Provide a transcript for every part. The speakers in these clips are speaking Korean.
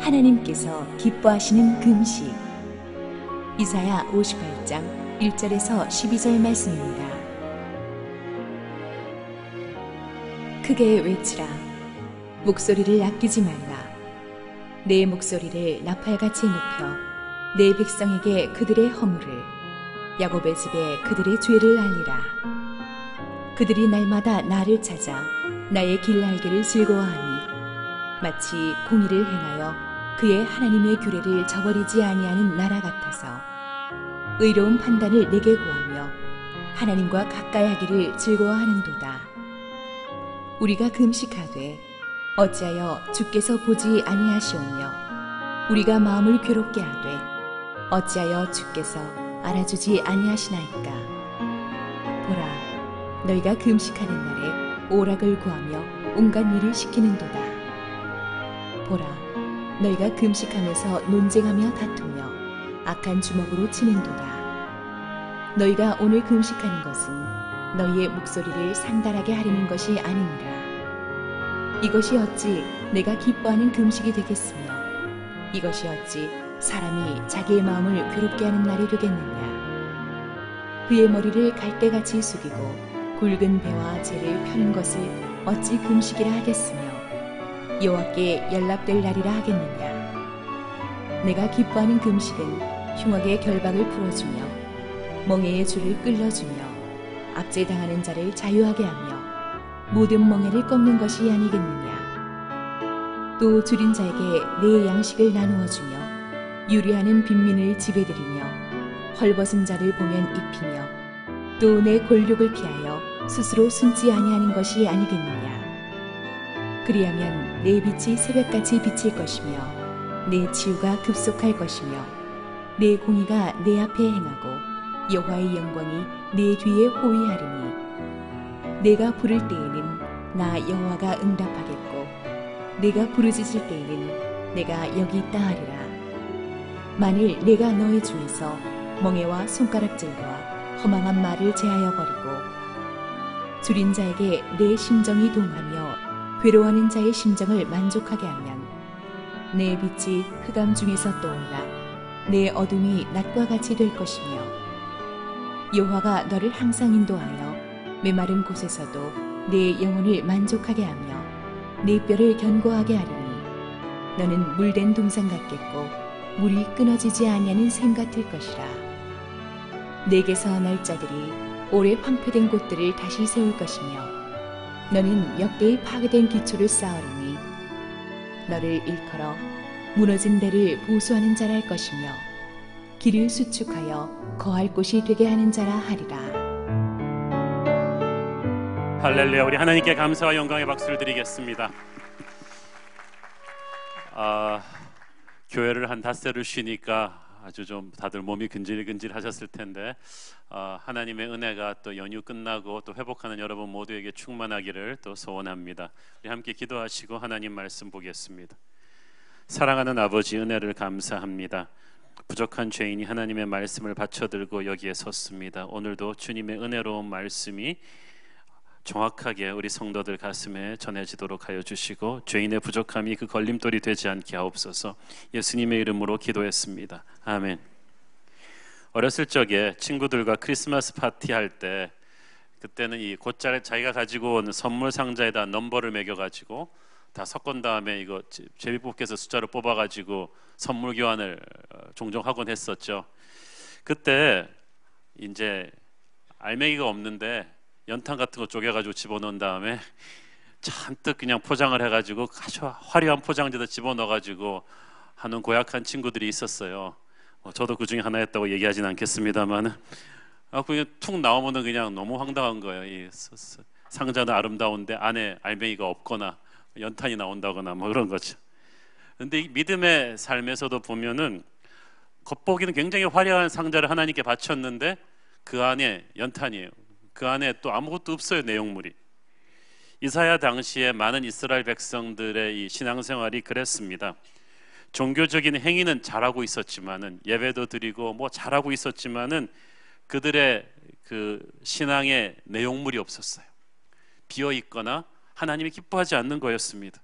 하나님께서 기뻐하시는 금식. 이사야 58장 1절에서 12절 말씀입니다. 크게 외치라. 목소리를 아끼지 말라. 내 목소리를 나팔같이 높여 내 백성에게 그들의 허물을, 야곱의 집에 그들의 죄를 알리라. 그들이 날마다 나를 찾아 나의 길 알기를 즐거워하니 마치 공의를 행하여 그의 하나님의 규례를 저버리지 아니하는 나라 같아서 의로운 판단을 내게 구하며 하나님과 가까이 하기를 즐거워하는도다. 우리가 금식하되 어찌하여 주께서 보지 아니하시오며 우리가 마음을 괴롭게 하되 어찌하여 주께서 알아주지 아니하시나이까. 보라, 너희가 금식하는 날에 오락을 구하며 온갖 일을 시키는도다. 보라, 너희가 금식하면서 논쟁하며 다투며 악한 주먹으로 치는도다. 너희가 오늘 금식하는 것은 너희의 목소리를 상달하게 하려는 것이 아니니라. 이것이 어찌 내가 기뻐하는 금식이 되겠으며 이것이 어찌 사람이 자기의 마음을 괴롭게 하는 날이 되겠느냐. 그의 머리를 갈대같이 숙이고 굵은 배와 재를 펴는 것을 어찌 금식이라 하겠으며 여호와께 연락될 날이라 하겠느냐. 내가 기뻐하는 금식은 흉악의 결박을 풀어주며 멍에의 줄을 끌어주며 압제당하는 자를 자유하게 하며 모든 멍에를 꺾는 것이 아니겠느냐. 또 줄인 자에게 내 양식을 나누어 주며 유리하는 빈민을 집에들이며 헐벗은 자를 보면 입히며 또 내 골욕을 피하여 스스로 숨지 아니하는 것이 아니겠느냐. 그리하면 내 빛이 새벽같이 비칠 것이며 내 치유가 급속할 것이며 내 공의가 내 앞에 행하고 여호와의 영광이 내 뒤에 호위하리니 내가 부를 때에는 나 여호와가 응답하겠고 내가 부르짖을 때에는 내가 여기 있다 하리라. 만일 내가 너희 중에서 멍에와 손가락질과 허망한 말을 제하여 버리고 줄인 자에게 내 심정이 동하며 괴로워하는 자의 심정을 만족하게 하면 내 빛이 흑암 중에서 떠올라 내 어둠이 낮과 같이 될 것이며 여호와가 너를 항상 인도하여 메마른 곳에서도 내 영혼을 만족하게 하며 내 뼈를 견고하게 하리니 너는 물된 동산 같겠고 물이 끊어지지 아니하는 샘 같을 것이라. 내게서 날 자들이 오래 황폐된 곳들을 다시 세울 것이며 너는 역대의 파괴된 기초를 쌓으리니 너를 일컬어 무너진 데를 보수하는 자라 할 것이며 길을 수축하여 거할 곳이 되게 하는 자라 하리라. 할렐루야. 우리 하나님께 감사와 영광의 박수를 드리겠습니다. 교회를 한 닷새를 쉬니까 아주 좀 다들 몸이 근질근질 하셨을 텐데 하나님의 은혜가 또 연휴 끝나고 또 회복하는 여러분 모두에게 충만하기를 또 소원합니다. 우리 함께 기도하시고 하나님 말씀 보겠습니다. 사랑하는 아버지, 은혜를 감사합니다. 부족한 죄인이 하나님의 말씀을 받쳐들고 여기에 섰습니다. 오늘도 주님의 은혜로운 말씀이 정확하게 우리 성도들 가슴에 전해지도록 하여 주시고 죄인의 부족함이 그 걸림돌이 되지 않게 하옵소서. 예수님의 이름으로 기도했습니다. 아멘. 어렸을 적에 친구들과 크리스마스 파티 할 때 그때는 이 곧잘 자기가 가지고 온 선물 상자에다 넘버를 매겨가지고 다 섞은 다음에 이거 제비뽑기에서 숫자를 뽑아가지고 선물 교환을 종종 하곤 했었죠. 그때 이제 알맹이가 없는데 연탄 같은 거 쪼개가지고 집어넣은 다음에 잔뜩 그냥 포장을 해가지고 아주 화려한 포장지에다 집어넣어가지고 하는 고약한 친구들이 있었어요. 저도 그 중에 하나였다고 얘기하진 않겠습니다만 그냥 툭 나오면은 그냥 너무 황당한 거예요. 이 상자는 아름다운데 안에 알맹이가 없거나 연탄이 나온다거나 뭐 그런 거죠. 근데 이 믿음의 삶에서도 보면은 겉보기는 굉장히 화려한 상자를 하나님께 바쳤는데 그 안에 연탄이에요. 그 안에 또 아무것도 없어요. 내용물이. 이사야 당시에 많은 이스라엘 백성들의 이 신앙생활이 그랬습니다. 종교적인 행위는 잘하고 있었지만은 예배도 드리고 뭐 잘하고 있었지만은 그들의 그 신앙의 내용물이 없었어요. 비어 있거나 하나님이 기뻐하지 않는 거였습니다.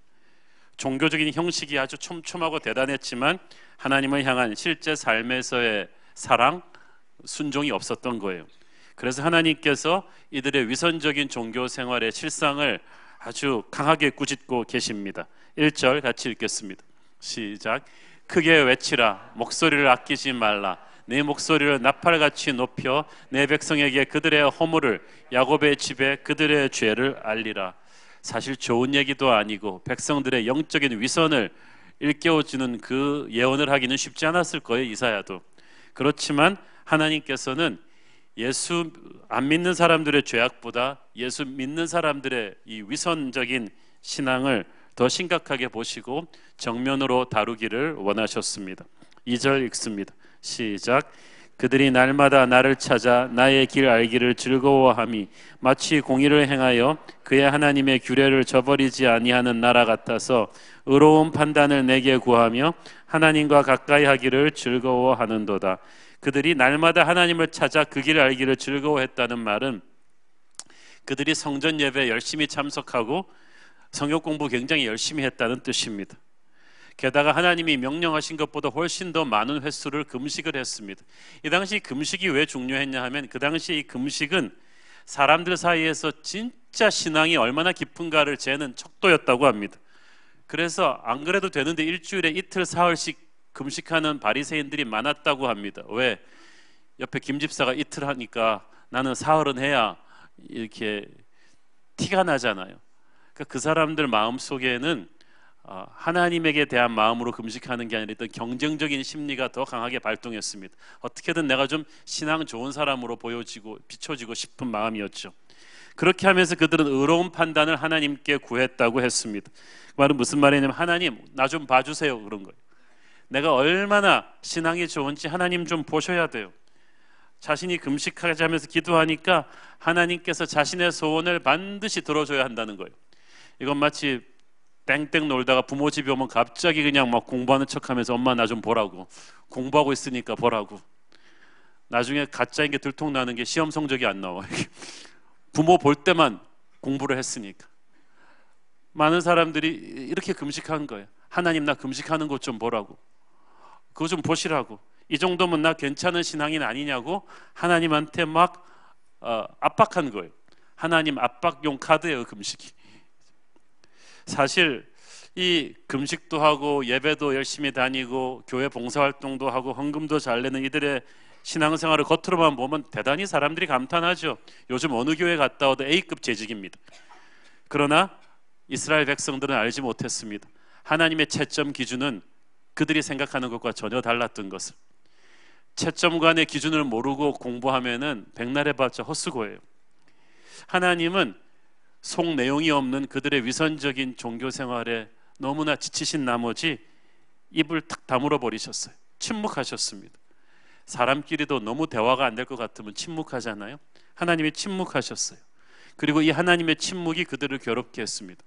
종교적인 형식이 아주 촘촘하고 대단했지만 하나님을 향한 실제 삶에서의 사랑, 순종이 없었던 거예요. 그래서 하나님께서 이들의 위선적인 종교 생활의 실상을 아주 강하게 꾸짖고 계십니다. 1절 같이 읽겠습니다. 시작. 크게 외치라. 목소리를 아끼지 말라. 내 목소리를 나팔같이 높여 내 백성에게 그들의 허물을, 야곱의 집에 그들의 죄를 알리라. 사실 좋은 얘기도 아니고 백성들의 영적인 위선을 일깨워주는 그 예언을 하기는 쉽지 않았을 거예요, 이사야도. 그렇지만 하나님께서는 예수 안 믿는 사람들의 죄악보다 예수 믿는 사람들의 이 위선적인 신앙을 더 심각하게 보시고 정면으로 다루기를 원하셨습니다. 2절 읽습니다. 시작. 그들이 날마다 나를 찾아 나의 길 알기를 즐거워함이 마치 공의를 행하여 그의 하나님의 규례를 저버리지 아니하는 나라 같아서 의로운 판단을 내게 구하며 하나님과 가까이 하기를 즐거워하는도다. 그들이 날마다 하나님을 찾아 그 길을 알기를 즐거워했다는 말은 그들이 성전 예배에 열심히 참석하고 성경 공부 굉장히 열심히 했다는 뜻입니다. 게다가 하나님이 명령하신 것보다 훨씬 더 많은 횟수를 금식을 했습니다. 이 당시 금식이 왜 중요했냐 하면 그 당시 이 금식은 사람들 사이에서 진짜 신앙이 얼마나 깊은가를 재는 척도였다고 합니다. 그래서 안 그래도 되는데 일주일에 이틀 사흘씩 금식하는 바리새인들이 많았다고 합니다. 왜? 옆에 김 집사가 이틀 하니까 나는 사흘은 해야 이렇게 티가 나잖아요. 그러니까 그 사람들 마음속에는 하나님에게 대한 마음으로 금식하는 게 아니라 어떤 경쟁적인 심리가 더 강하게 발동했습니다. 어떻게든 내가 좀 신앙 좋은 사람으로 보여지고 비춰지고 싶은 마음이었죠. 그렇게 하면서 그들은 의로운 판단을 하나님께 구했다고 했습니다. 그 말은 무슨 말이냐면 하나님 나 좀 봐주세요 그런 거예요. 내가 얼마나 신앙이 좋은지 하나님 좀 보셔야 돼요. 자신이 금식하자면서 기도하니까 하나님께서 자신의 소원을 반드시 들어줘야 한다는 거예요. 이건 마치 땡땡 놀다가 부모 집에 오면 갑자기 그냥 막 공부하는 척하면서 엄마 나 좀 보라고, 공부하고 있으니까 보라고. 나중에 가짜인 게 들통나는 게 시험 성적이 안 나와. 부모 볼 때만 공부를 했으니까. 많은 사람들이 이렇게 금식한 거예요. 하나님 나 금식하는 것 좀 보라고, 그거 좀 보시라고. 이 정도면 나 괜찮은 신앙인 아니냐고 하나님한테 막 압박한 거예요. 하나님 압박용 카드예요 금식이. 사실 이 금식도 하고 예배도 열심히 다니고 교회 봉사활동도 하고 헌금도 잘 내는 이들의 신앙생활을 겉으로만 보면 대단히 사람들이 감탄하죠. 요즘 어느 교회 갔다 와도 A급 재직입니다. 그러나 이스라엘 백성들은 알지 못했습니다. 하나님의 채점 기준은 그들이 생각하는 것과 전혀 달랐던 것을. 채점관의 기준을 모르고 공부하면은 백날 해봤자 헛수고예요. 하나님은 속 내용이 없는 그들의 위선적인 종교 생활에 너무나 지치신 나머지 입을 탁 다물어 버리셨어요. 침묵하셨습니다. 사람끼리도 너무 대화가 안 될 것 같으면 침묵하잖아요. 하나님이 침묵하셨어요. 그리고 이 하나님의 침묵이 그들을 괴롭게 했습니다.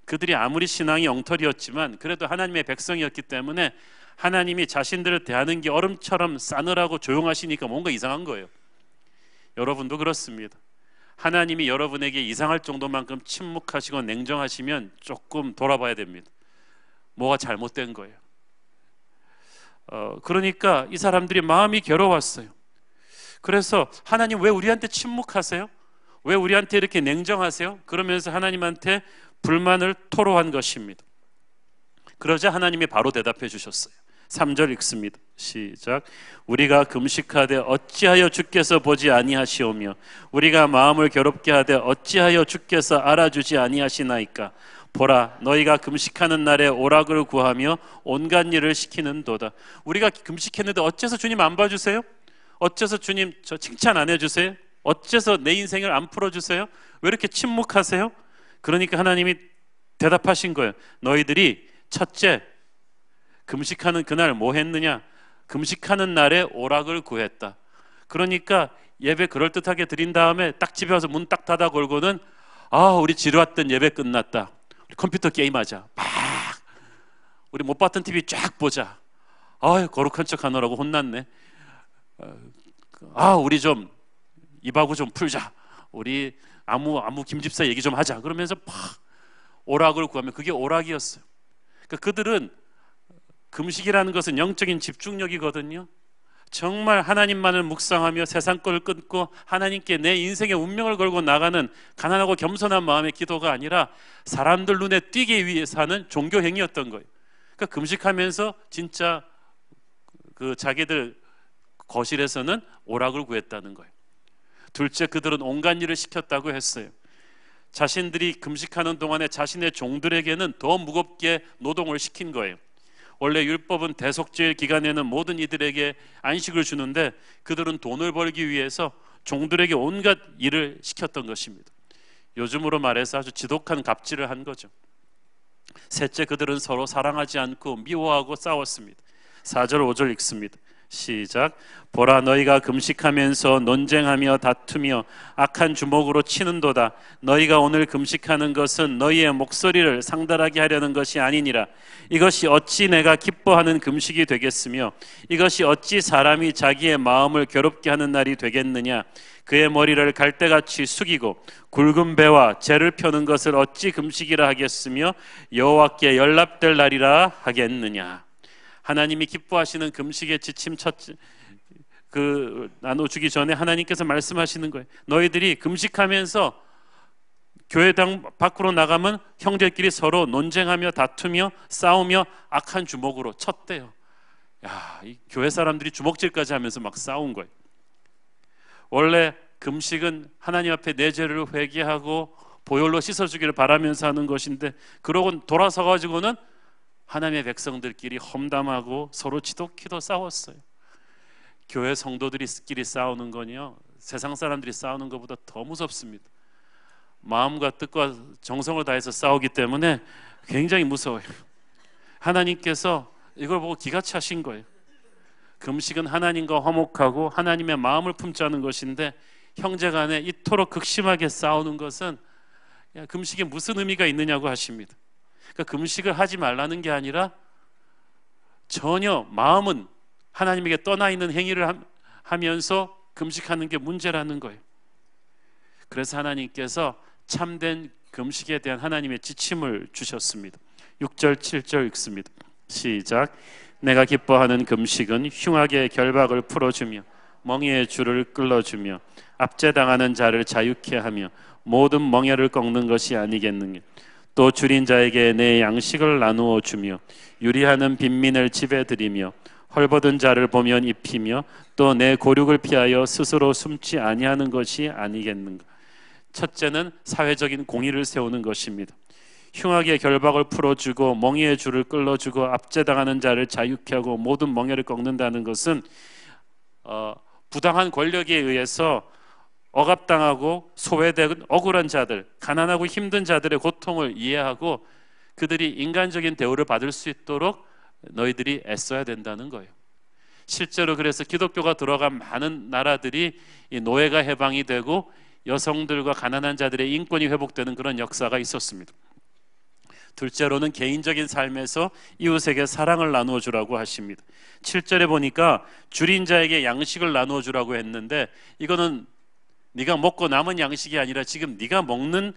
그들이 아무리 신앙이 엉터리였지만 그래도 하나님의 백성이었기 때문에 하나님이 자신들을 대하는 게 얼음처럼 싸늘하고 조용하시니까 뭔가 이상한 거예요. 여러분도 그렇습니다. 하나님이 여러분에게 이상할 정도만큼 침묵하시고 냉정하시면 조금 돌아봐야 됩니다. 뭐가 잘못된 거예요. 그러니까 이 사람들이 마음이 괴로웠어요. 그래서 하나님 왜 우리한테 침묵하세요? 왜 우리한테 이렇게 냉정하세요? 그러면서 하나님한테 불만을 토로한 것입니다. 그러자 하나님이 바로 대답해 주셨어요. 3절 읽습니다. 시작. 우리가 금식하되 어찌하여 주께서 보지 아니하시오며 우리가 마음을 괴롭게 하되 어찌하여 주께서 알아주지 아니하시나이까. 보라 너희가 금식하는 날에 오락을 구하며 온갖 일을 시키는도다. 우리가 금식했는데 어째서 주님 안 봐주세요? 어째서 주님 저 칭찬 안 해주세요? 어째서 내 인생을 안 풀어주세요? 왜 이렇게 침묵하세요? 그러니까 하나님이 대답하신 거예요. 너희들이 첫째 금식하는 그날 뭐 했느냐? 금식하는 날에 오락을 구했다. 그러니까 예배 그럴듯하게 드린 다음에 딱 집에 와서 문 딱 닫아 걸고는 우리 지루했던 예배 끝났다. 우리 컴퓨터 게임하자. 막 우리 못 봤던 TV 쫙 보자. 거룩한 척 하느라고 혼났네. 우리 좀 입하고 좀 풀자. 우리 아무 김집사 얘기 좀 하자. 그러면서 막 오락을 구하면 그게 오락이었어요. 그러니까 그들은 금식이라는 것은 영적인 집중력이거든요. 정말 하나님만을 묵상하며 세상 것을 끊고 하나님께 내 인생의 운명을 걸고 나가는 가난하고 겸손한 마음의 기도가 아니라 사람들 눈에 띄기 위해서 하는 종교 행위였던 거예요. 그러니까 금식하면서 진짜 그 자기들 거실에서는 오락을 구했다는 거예요. 둘째, 그들은 온갖 일을 시켰다고 했어요. 자신들이 금식하는 동안에 자신의 종들에게는 더 무겁게 노동을 시킨 거예요. 원래 율법은 대속죄일 기간에는 모든 이들에게 안식을 주는데 그들은 돈을 벌기 위해서 종들에게 온갖 일을 시켰던 것입니다. 요즘으로 말해서 아주 지독한 갑질을 한 거죠. 셋째, 그들은 서로 사랑하지 않고 미워하고 싸웠습니다. 4절 5절 읽습니다. 시작. 보라, 너희가 금식하면서 논쟁하며 다투며 악한 주먹으로 치는도다. 너희가 오늘 금식하는 것은 너희의 목소리를 상달하게 하려는 것이 아니니라. 이것이 어찌 내가 기뻐하는 금식이 되겠으며 이것이 어찌 사람이 자기의 마음을 괴롭게 하는 날이 되겠느냐. 그의 머리를 갈대같이 숙이고 굵은 배와 재를 펴는 것을 어찌 금식이라 하겠으며 여호와께 연락될 날이라 하겠느냐. 하나님이 기뻐하시는 금식의 지침 나눠주기 전에 하나님께서 말씀하시는 거예요. 너희들이 금식하면서 교회당 밖으로 나가면 형제끼리 서로 논쟁하며 다투며 싸우며 악한 주먹으로 쳤대요. 이 교회 사람들이 주먹질까지 하면서 막 싸운 거예요. 원래 금식은 하나님 앞에 내 죄를 회개하고 보혈로 씻어주기를 바라면서 하는 것인데 그러고 돌아서 가지고는 하나님의 백성들끼리 험담하고 서로 지독히도 싸웠어요. 교회 성도들끼리 싸우는 건요, 세상 사람들이 싸우는 것보다 더 무섭습니다. 마음과 뜻과 정성을 다해서 싸우기 때문에 굉장히 무서워요. 하나님께서 이걸 보고 기가 차신 거예요. 금식은 하나님과 화목하고 하나님의 마음을 품자는 것인데 형제간에 이토록 극심하게 싸우는 것은 금식에 무슨 의미가 있느냐고 하십니다. 그러니까 금식을 하지 말라는 게 아니라 전혀 마음은 하나님에게 떠나 있는 행위를 하면서 금식하는 게 문제라는 거예요. 그래서 하나님께서 참된 금식에 대한 하나님의 지침을 주셨습니다. 6절 7절 읽습니다. 시작. 내가 기뻐하는 금식은 흉악의 결박을 풀어주며 멍에의 줄을 끌어주며 압제당하는 자를 자유케 하며 모든 멍에를 꺾는 것이 아니겠느냐. 또 줄인 자에게 내 양식을 나누어 주며 유리하는 빈민을 집에 들이며 헐벗은 자를 보면 입히며 또 내 고륙을 피하여 스스로 숨지 아니하는 것이 아니겠는가. 첫째는 사회적인 공의를 세우는 것입니다. 흉악의 결박을 풀어주고 멍에의 줄을 끌어주고 압제당하는 자를 자유케 하고 모든 멍에를 꺾는다는 것은 부당한 권력에 의해서 억압당하고 소외된 억울한 자들, 가난하고 힘든 자들의 고통을 이해하고 그들이 인간적인 대우를 받을 수 있도록 너희들이 애써야 된다는 거예요. 실제로 그래서 기독교가 들어간 많은 나라들이 이 노예가 해방이 되고 여성들과 가난한 자들의 인권이 회복되는 그런 역사가 있었습니다. 둘째로는 개인적인 삶에서 이웃에게 사랑을 나누어 주라고 하십니다. 7절에 보니까 줄인 자에게 양식을 나누어 주라고 했는데 이거는 네가 먹고 남은 양식이 아니라 지금 네가 먹는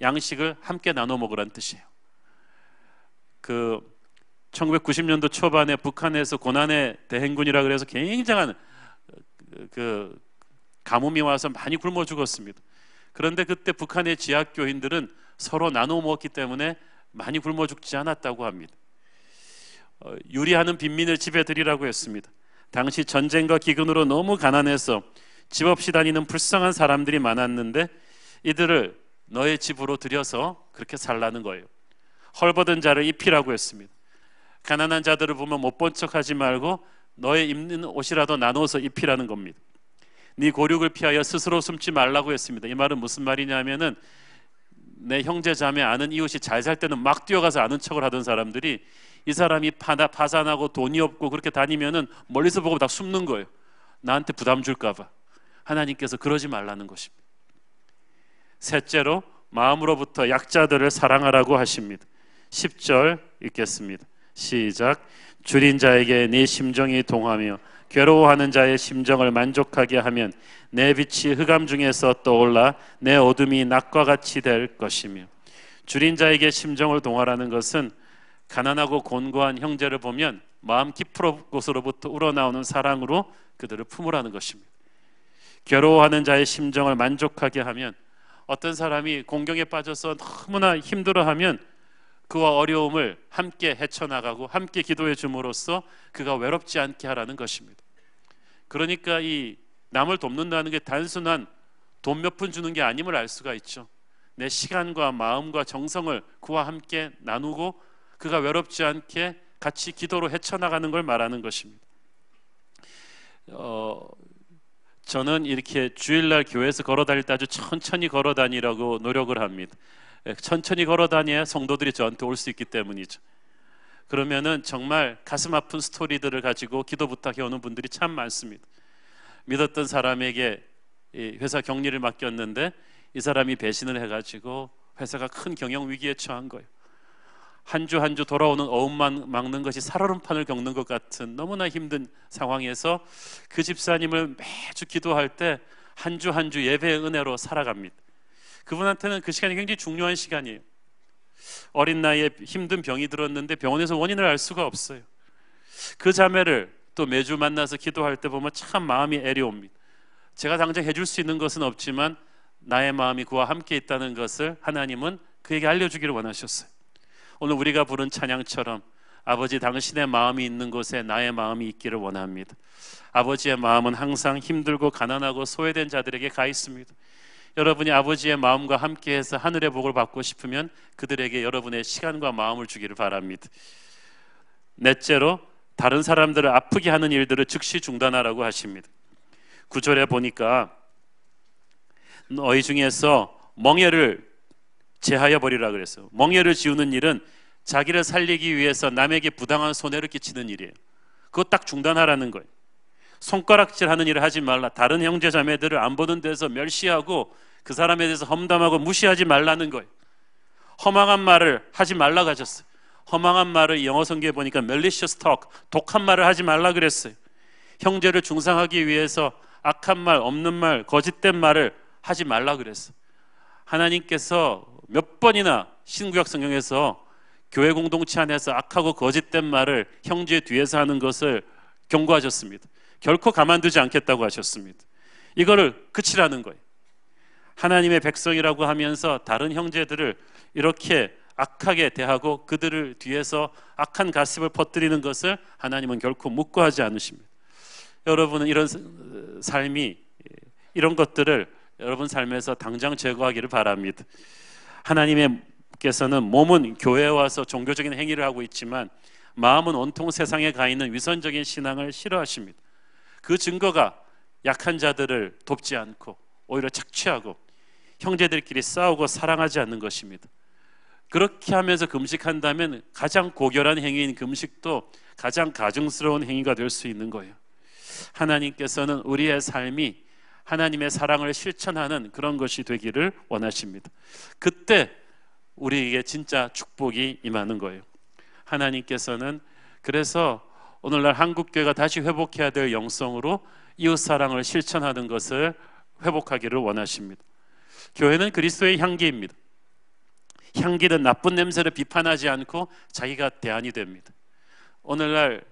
양식을 함께 나눠 먹으라는 뜻이에요. 1990년도 초반에 북한에서 고난의 대행군이라 그래서 굉장한 가뭄이 와서 많이 굶어 죽었습니다. 그런데 그때 북한의 지하교인들은 서로 나눠 먹었기 때문에 많이 굶어 죽지 않았다고 합니다. 유리하는 빈민을 집에 들이라고 했습니다. 당시 전쟁과 기근으로 너무 가난해서 집 없이 다니는 불쌍한 사람들이 많았는데 이들을 너의 집으로 들여서 그렇게 살라는 거예요. 헐벗은 자를 입히라고 했습니다. 가난한 자들을 보면 못 본 척하지 말고 너의 입는 옷이라도 나눠서 입히라는 겁니다. 네 고륙을 피하여 스스로 숨지 말라고 했습니다. 이 말은 무슨 말이냐면은 내 형제 자매 아는 이웃이 잘 살 때는 막 뛰어가서 아는 척을 하던 사람들이 이 사람이 파산하고 돈이 없고 그렇게 다니면은 멀리서 보고 다 숨는 거예요. 나한테 부담 줄까 봐. 하나님께서 그러지 말라는 것입니다. 셋째로 마음으로부터 약자들을 사랑하라고 하십니다. 10절 읽겠습니다. 시작. 줄인 자에게 네 심정이 동하며 괴로워하는 자의 심정을 만족하게 하면 내 빛이 흑암 중에서 떠올라 내 어둠이 낮과 같이 될 것이며. 줄인 자에게 심정을 동하라는 것은 가난하고 곤고한 형제를 보면 마음 깊은 곳으로부터 우러나오는 사랑으로 그들을 품으라는 것입니다. 괴로워하는 자의 심정을 만족하게 하면, 어떤 사람이 공경에 빠져서 너무나 힘들어하면 그와 어려움을 함께 헤쳐나가고 함께 기도해 줌으로써 그가 외롭지 않게 하라는 것입니다. 그러니까 이 남을 돕는다는 게 단순한 돈 몇 푼 주는 게 아님을 알 수가 있죠. 내 시간과 마음과 정성을 그와 함께 나누고 그가 외롭지 않게 같이 기도로 헤쳐나가는 걸 말하는 것입니다. 저는 이렇게 주일날 교회에서 걸어다닐 때 아주 천천히 걸어다니려고 노력을 합니다. 천천히 걸어다녀야 성도들이 저한테 올 수 있기 때문이죠. 그러면은 정말 가슴 아픈 스토리들을 가지고 기도 부탁해 오는 분들이 참 많습니다. 믿었던 사람에게 회사 격리를 맡겼는데 이 사람이 배신을 해가지고 회사가 큰 경영 위기에 처한 거예요. 한 주 한 주 돌아오는 어음만 막는 것이 살얼음판을 겪는 것 같은 너무나 힘든 상황에서 그 집사님을 매주 기도할 때 한 주 한 주 예배의 은혜로 살아갑니다. 그분한테는 그 시간이 굉장히 중요한 시간이에요. 어린 나이에 힘든 병이 들었는데 병원에서 원인을 알 수가 없어요. 그 자매를 또 매주 만나서 기도할 때 보면 참 마음이 애려옵니다. 제가 당장 해줄 수 있는 것은 없지만 나의 마음이 그와 함께 있다는 것을 하나님은 그에게 알려주기를 원하셨어요. 오늘 우리가 부른 찬양처럼 아버지, 당신의 마음이 있는 곳에 나의 마음이 있기를 원합니다. 아버지의 마음은 항상 힘들고 가난하고 소외된 자들에게 가 있습니다. 여러분이 아버지의 마음과 함께해서 하늘의 복을 받고 싶으면 그들에게 여러분의 시간과 마음을 주기를 바랍니다. 넷째로, 다른 사람들을 아프게 하는 일들을 즉시 중단하라고 하십니다. 9절에 보니까 너희 중에서 멍에를 제하여 버리라 그랬어요. 멍에를 지우는 일은 자기를 살리기 위해서 남에게 부당한 손해를 끼치는 일이에요. 그거 딱 중단하라는 거예요. 손가락질하는 일을 하지 말라. 다른 형제 자매들을 안 보는 데서 멸시하고 그 사람에 대해서 험담하고 무시하지 말라는 거예요. 허망한 말을 하지 말라고 하셨어요. 허망한 말을 영어 성경에 보니까 malicious talk, 독한 말을 하지 말라 그랬어요. 형제를 중상하기 위해서 악한 말, 없는 말, 거짓된 말을 하지 말라 그랬어요. 하나님께서 몇 번이나 신구약 성경에서 교회 공동체 안에서 악하고 거짓된 말을 형제 뒤에서 하는 것을 경고하셨습니다. 결코 가만두지 않겠다고 하셨습니다. 이거를 그치라는 거예요. 하나님의 백성이라고 하면서 다른 형제들을 이렇게 악하게 대하고 그들을 뒤에서 악한 가십을 퍼뜨리는 것을 하나님은 결코 묵고하지 않으십니다. 여러분은 이런 삶이, 이런 것들을 여러분 삶에서 당장 제거하기를 바랍니다. 하나님께서는 몸은 교회에 와서 종교적인 행위를 하고 있지만 마음은 온통 세상에 가 있는 위선적인 신앙을 싫어하십니다. 그 증거가 약한 자들을 돕지 않고 오히려 착취하고 형제들끼리 싸우고 사랑하지 않는 것입니다. 그렇게 하면서 금식한다면 가장 고결한 행위인 금식도 가장 가증스러운 행위가 될 수 있는 거예요. 하나님께서는 우리의 삶이 하나님의 사랑을 실천하는 그런 것이 되기를 원하십니다. 그때 우리에게 진짜 축복이 임하는 거예요. 하나님께서는 그래서 오늘날 한국교회가 다시 회복해야 될 영성으로 이웃사랑을 실천하는 것을 회복하기를 원하십니다. 교회는 그리스도의 향기입니다. 향기는 나쁜 냄새를 비판하지 않고 자기가 대안이 됩니다. 오늘날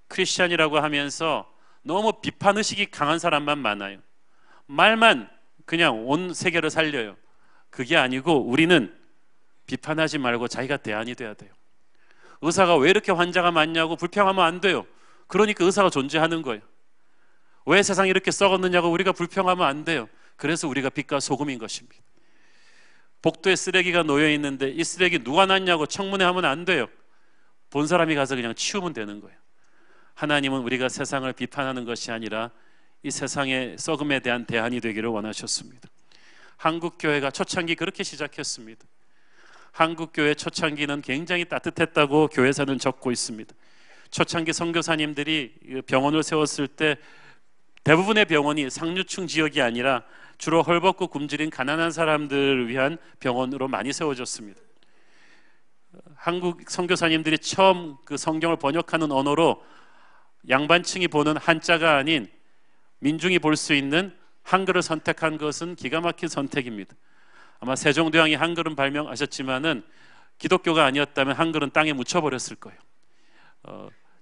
크리스찬이라고 하면서 너무 비판의식이 강한 사람만 많아요. 말만 그냥 온 세계를 살려요. 그게 아니고 우리는 비판하지 말고 자기가 대안이 돼야 돼요. 의사가 왜 이렇게 환자가 많냐고 불평하면 안 돼요. 그러니까 의사가 존재하는 거예요. 왜 세상이 이렇게 썩었느냐고 우리가 불평하면 안 돼요. 그래서 우리가 빛과 소금인 것입니다. 복도에 쓰레기가 놓여 있는데 이 쓰레기 누가 놨냐고 청문회 하면 안 돼요. 본 사람이 가서 그냥 치우면 되는 거예요. 하나님은 우리가 세상을 비판하는 것이 아니라 이 세상의 썩음에 대한 대안이 되기를 원하셨습니다. 한국교회가 초창기 그렇게 시작했습니다. 한국교회 초창기는 굉장히 따뜻했다고 교회사는 적고 있습니다. 초창기 선교사님들이 병원을 세웠을 때 대부분의 병원이 상류층 지역이 아니라 주로 헐벗고 굶주린 가난한 사람들을 위한 병원으로 많이 세워졌습니다. 한국 선교사님들이 처음 그 성경을 번역하는 언어로 양반층이 보는 한자가 아닌 민중이 볼 수 있는 한글을 선택한 것은 기가 막힌 선택입니다. 아마 세종대왕이 한글은 발명하셨지만은 기독교가 아니었다면 한글은 땅에 묻혀버렸을 거예요.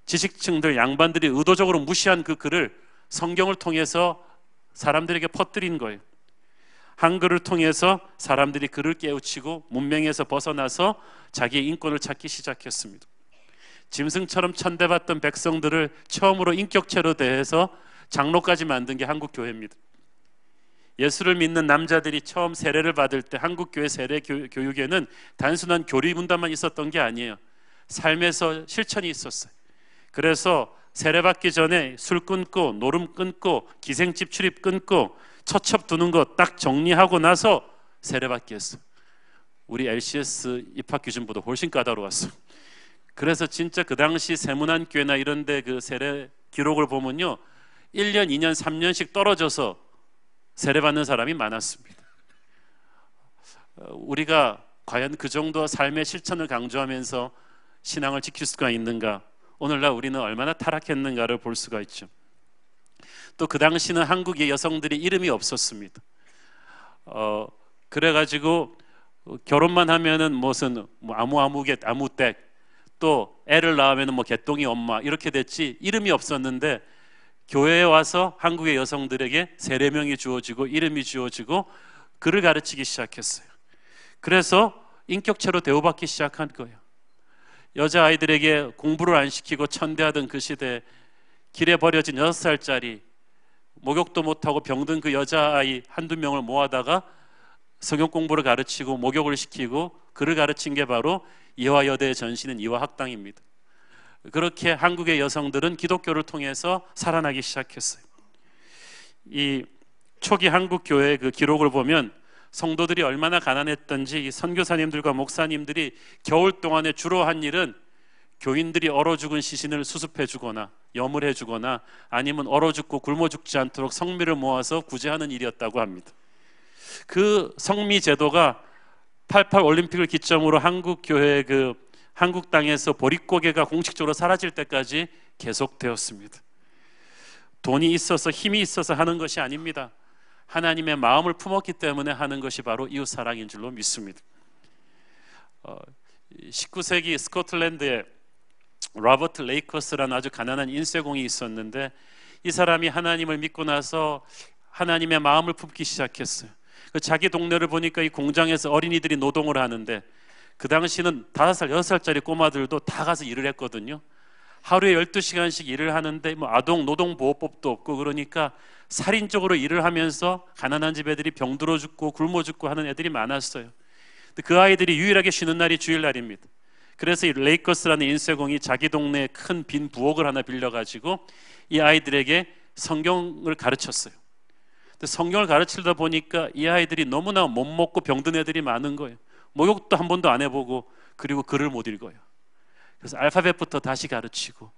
지식층들, 양반들이 의도적으로 무시한 그 글을 성경을 통해서 사람들에게 퍼뜨린 거예요. 한글을 통해서 사람들이 글을 깨우치고 문명에서 벗어나서 자기의 인권을 찾기 시작했습니다. 짐승처럼 천대받던 백성들을 처음으로 인격체로 대해서 장로까지 만든 게 한국교회입니다. 예수를 믿는 남자들이 처음 세례를 받을 때 한국교회 세례 교육에는 단순한 교리 문답만 있었던 게 아니에요. 삶에서 실천이 있었어요. 그래서 세례받기 전에 술 끊고 노름 끊고 기생집 출입 끊고 처첩 두는 거 딱 정리하고 나서 세례받기 했어요. 우리 LCS 입학 기준보다 훨씬 까다로웠어요. 그래서 진짜 그 당시 세문안교회나 이런 데 그 세례 기록을 보면요, 1년, 2년, 3년씩 떨어져서 세례받는 사람이 많았습니다. 우리가 과연 그 정도 삶의 실천을 강조하면서 신앙을 지킬 수가 있는가? 오늘날 우리는 얼마나 타락했는가를 볼 수가 있죠. 또 그 당시는 한국의 여성들이 이름이 없었습니다. 그래가지고 결혼만 하면은 무슨 아무댁, 또 애를 낳으면은 개똥이 엄마 이렇게 됐지 이름이 없었는데, 교회에 와서 한국의 여성들에게 세례명이 주어지고 이름이 주어지고 글을 가르치기 시작했어요. 그래서 인격체로 대우받기 시작한 거예요. 여자아이들에게 공부를 안 시키고 천대하던 그 시대에 길에 버려진 6살짜리 목욕도 못하고 병든 그 여자아이 한두 명을 모아다가 성경 공부를 가르치고 목욕을 시키고 글을 가르친 게 바로 이화여대의 전신인 이화학당입니다. 그렇게 한국의 여성들은 기독교를 통해서 살아나기 시작했어요. 이 초기 한국 교회의 그 기록을 보면 성도들이 얼마나 가난했던지 이 선교사님들과 목사님들이 겨울 동안에 주로 한 일은 교인들이 얼어 죽은 시신을 수습해 주거나 염을 해 주거나 아니면 얼어 죽고 굶어 죽지 않도록 성미를 모아서 구제하는 일이었다고 합니다. 그 성미 제도가 88 올림픽을 기점으로 한국 교회의 그 한국 땅에서 보릿고개가 공식적으로 사라질 때까지 계속되었습니다. 돈이 있어서 힘이 있어서 하는 것이 아닙니다. 하나님의 마음을 품었기 때문에 하는 것이 바로 이웃사랑인 줄로 믿습니다. 19세기 스코틀랜드에 로버트 레이커스라는 아주 가난한 인쇄공이 있었는데, 이 사람이 하나님을 믿고 나서 하나님의 마음을 품기 시작했어요. 자기 동네를 보니까 이 공장에서 어린이들이 노동을 하는데, 그 당시는 5살, 6살짜리 꼬마들도 다 가서 일을 했거든요. 하루에 12시간씩 일을 하는데 아동 노동보호법도 없고, 그러니까 살인적으로 일을 하면서 가난한 집 애들이 병들어 죽고 굶어 죽고 하는 애들이 많았어요. 근데 그 아이들이 유일하게 쉬는 날이 주일날입니다. 그래서 이 레이커스라는 인쇄공이 자기 동네에 큰 빈 부엌을 하나 빌려가지고 이 아이들에게 성경을 가르쳤어요. 근데 성경을 가르치다 보니까 이 아이들이 너무나 못 먹고 병든 애들이 많은 거예요. 목욕도 한 번도 안 해보고, 그리고 글을 못 읽어요. 그래서 알파벳부터 다시 가르치고,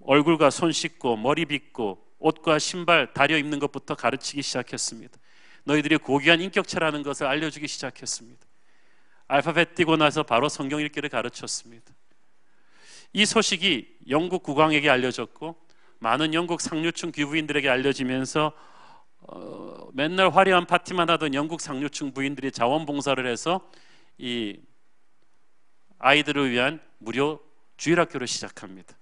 얼굴과 손 씻고 머리 빗고 옷과 신발 다려 입는 것부터 가르치기 시작했습니다. 너희들이 고귀한 인격체라는 것을 알려주기 시작했습니다. 알파벳 띄고 나서 바로 성경 읽기를 가르쳤습니다. 이 소식이 영국 국왕에게 알려졌고 많은 영국 상류층 귀부인들에게 알려지면서 맨날 화려한 파티만 하던 영국 상류층 부인들이 자원봉사를 해서 이 아이들을 위한 무료 주일학교를 시작합니다.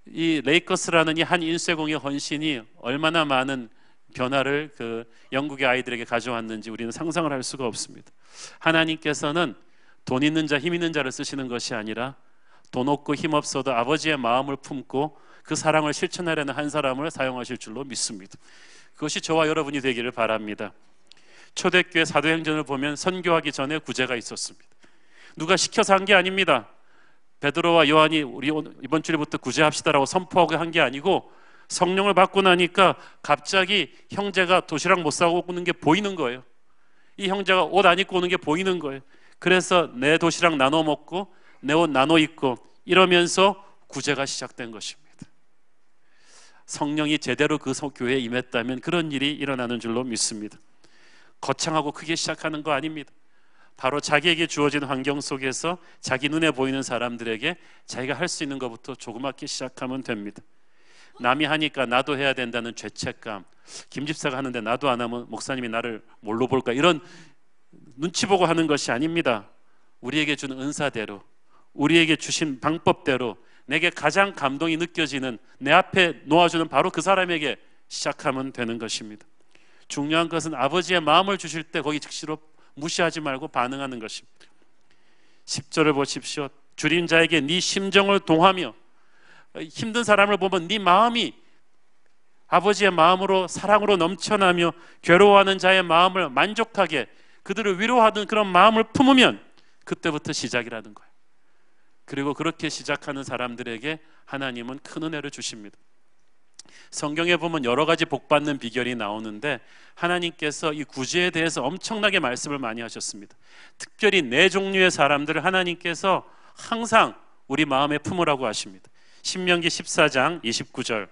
이 레이커스라는 이 한 인쇄공의 헌신이 얼마나 많은 변화를 그 영국의 아이들에게 가져왔는지 우리는 상상을 할 수가 없습니다. 하나님께서는 돈 있는 자, 힘 있는 자를 쓰시는 것이 아니라 돈 없고 힘 없어도 아버지의 마음을 품고 그 사랑을 실천하려는 한 사람을 사용하실 줄로 믿습니다. 그것이 저와 여러분이 되기를 바랍니다. 초대교회 사도행전을 보면 선교하기 전에 구제가 있었습니다. 누가 시켜서 한 게 아닙니다. 베드로와 요한이 우리 이번 주일부터 구제합시다라고 선포하고 한 게 아니고, 성령을 받고 나니까 갑자기 형제가 도시락 못 사고 오는 게 보이는 거예요. 이 형제가 옷 안 입고 오는 게 보이는 거예요. 그래서 내 도시락 나눠 먹고 내 옷 나눠 입고 이러면서 구제가 시작된 것입니다. 성령이 제대로 그 교회에 임했다면 그런 일이 일어나는 줄로 믿습니다. 거창하고 크게 시작하는 거 아닙니다. 바로 자기에게 주어진 환경 속에서 자기 눈에 보이는 사람들에게 자기가 할 수 있는 것부터 조그맣게 시작하면 됩니다. 남이 하니까 나도 해야 된다는 죄책감, 김 집사가 하는데 나도 안 하면 목사님이 나를 뭘로 볼까, 이런 눈치 보고 하는 것이 아닙니다. 우리에게 준 은사대로, 우리에게 주신 방법대로 내게 가장 감동이 느껴지는 내 앞에 놓아주는 바로 그 사람에게 시작하면 되는 것입니다. 중요한 것은 아버지의 마음을 주실 때 거기 즉시로 무시하지 말고 반응하는 것입니다. 10절을 보십시오. 줄인 자에게 네 심정을 동하며, 힘든 사람을 보면 네 마음이 아버지의 마음으로 사랑으로 넘쳐나며 괴로워하는 자의 마음을 만족하게 그들을 위로하는 그런 마음을 품으면 그때부터 시작이라는 거예요. 그리고 그렇게 시작하는 사람들에게 하나님은 큰 은혜를 주십니다. 성경에 보면 여러 가지 복받는 비결이 나오는데 하나님께서 이 구제에 대해서 엄청나게 말씀을 많이 하셨습니다. 특별히 네 종류의 사람들을 하나님께서 항상 우리 마음에 품으라고 하십니다. 신명기 14장 29절